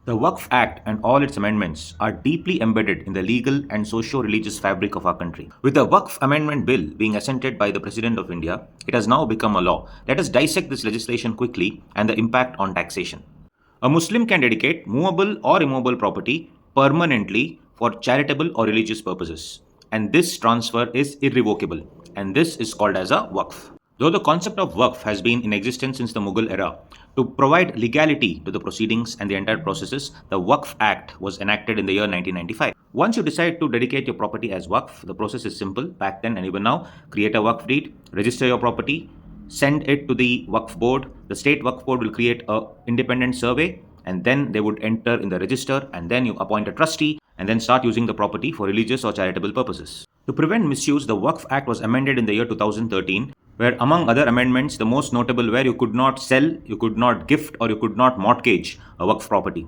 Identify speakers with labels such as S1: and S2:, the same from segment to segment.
S1: The Waqf Act and all its amendments are deeply embedded in the legal and socio-religious fabric of our country. With the Waqf Amendment Bill being assented by the President of India, it has now become a law. Let us dissect this legislation quickly and the impact on taxation. A Muslim can dedicate movable or immovable property permanently for charitable or religious purposes, and this transfer is irrevocable, and this is called as a Waqf. Though the concept of Waqf has been in existence since the Mughal era, to provide legality to the proceedings and the entire processes, the Waqf Act was enacted in the year 1995. Once you decide to dedicate your property as Waqf, the process is simple back then and even now. Create a Waqf deed, register your property, send it to the Waqf board. The state Waqf board will create an independent survey, and then they would enter in the register, and then you appoint a trustee and then start using the property for religious or charitable purposes. To prevent misuse, the Waqf Act was amended in the year 2013, where among other amendments, the most notable were you could not sell, you could not gift, or you could not mortgage a Waqf property.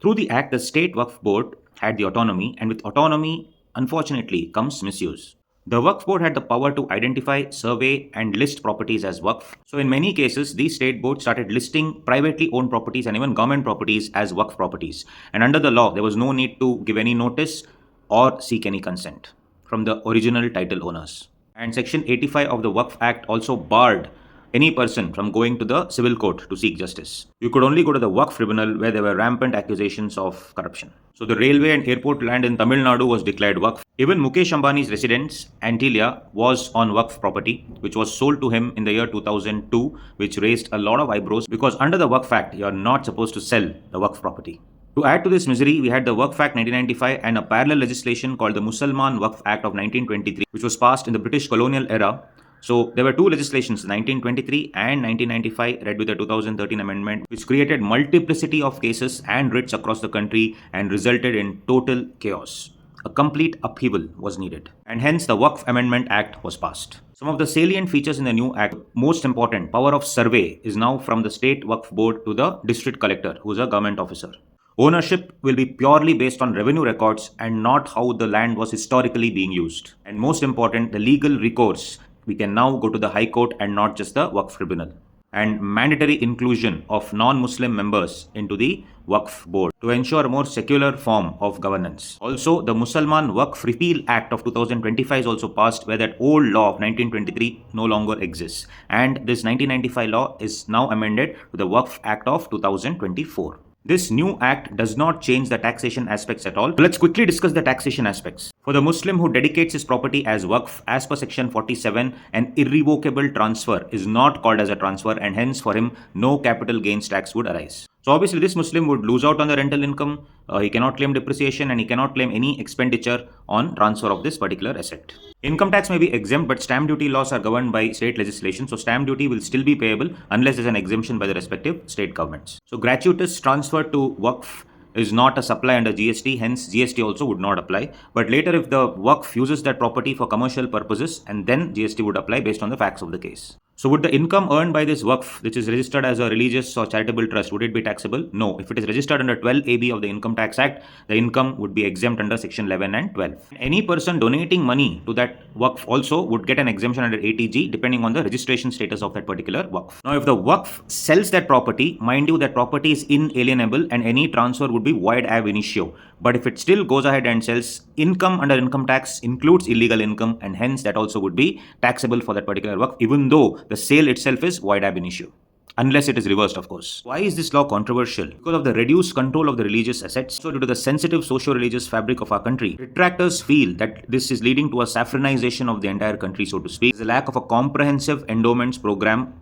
S1: Through the Act, the State Waqf Board had the autonomy, and with autonomy, unfortunately, comes misuse. The Waqf Board had the power to identify, survey, and list properties as Waqf. So in many cases, these state boards started listing privately owned properties and even government properties as Waqf properties. And under the law, there was no need to give any notice or seek any consent from the original title owners. And Section 85 of the Waqf Act also barred any person from going to the civil court to seek justice. You could only go to the Waqf tribunal where there were rampant accusations of corruption. So the railway and airport land in Tamil Nadu was declared Waqf. Even Mukesh Ambani's residence, Antilia, was on Waqf property, which was sold to him in the year 2002, which raised a lot of eyebrows because under the Waqf Act, you are not supposed to sell the Waqf property. To add to this misery, we had the Waqf Act 1995 and a parallel legislation called the Musalman Waqf Act of 1923, which was passed in the British colonial era. So there were two legislations, 1923 and 1995, read with the 2013 amendment, which created multiplicity of cases and writs across the country and resulted in total chaos. A complete upheaval was needed, and hence the Waqf Amendment Act was passed. Some of the salient features in the new act, most important, power of survey is now from the state Waqf board to the district collector, who is a government officer. Ownership will be purely based on revenue records and not how the land was historically being used. And most important, the legal recourse. We can now go to the High Court and not just the Waqf Tribunal. And mandatory inclusion of non-Muslim members into the Waqf Board to ensure a more secular form of governance. Also, the Musalman Waqf Repeal Act of 2025 is also passed, where that old law of 1923 no longer exists. And this 1995 law is now amended to the Waqf Act of 2024. This new act does not change the taxation aspects at all. Let's quickly discuss the taxation aspects. For the Muslim who dedicates his property as Waqf, as per section 47, an irrevocable transfer is not called as a transfer, and hence for him no capital gains tax would arise. So obviously this Muslim would lose out on the rental income, he cannot claim depreciation, and he cannot claim any expenditure on transfer of this particular asset. Income tax may be exempt, but stamp duty laws are governed by state legislation, so stamp duty will still be payable unless there is an exemption by the respective state governments. So gratuitous transfer to Waqf is not a supply under GST, hence GST also would not apply. But later if the Waqf uses that property for commercial purposes, and then GST would apply based on the facts of the case. So would the income earned by this Waqf, which is registered as a religious or charitable trust, would it be taxable? No. If it is registered under 12 AB of the Income Tax Act, the income would be exempt under section 11 and 12. Any person donating money to that Waqf also would get an exemption under 80G depending on the registration status of that particular Waqf. Now if the Waqf sells that property, mind you that property is inalienable and any transfer would be void ab initio. But if it still goes ahead and sells, income under income tax includes illegal income, and hence that also would be taxable for that particular Waqf, even though the sale itself is void ab initio. Unless it is reversed, of course. Why is this law controversial? Because of the reduced control of the religious assets. So due to the sensitive socio-religious fabric of our country, detractors feel that this is leading to a saffronization of the entire country, so to speak. There's a lack of a comprehensive endowments program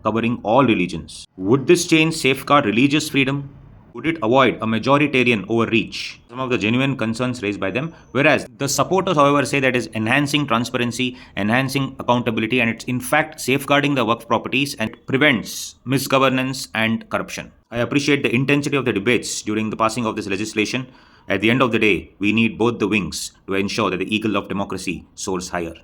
S1: covering all religions. Would this change safeguard religious freedom? Would it avoid a majoritarian overreach? Some of the genuine concerns raised by them. Whereas the supporters, however, say that is enhancing transparency, enhancing accountability, and it's in fact safeguarding the Waqf properties and prevents misgovernance and corruption. I appreciate the intensity of the debates during the passing of this legislation. At the end of the day, we need both the wings to ensure that the eagle of democracy soars higher.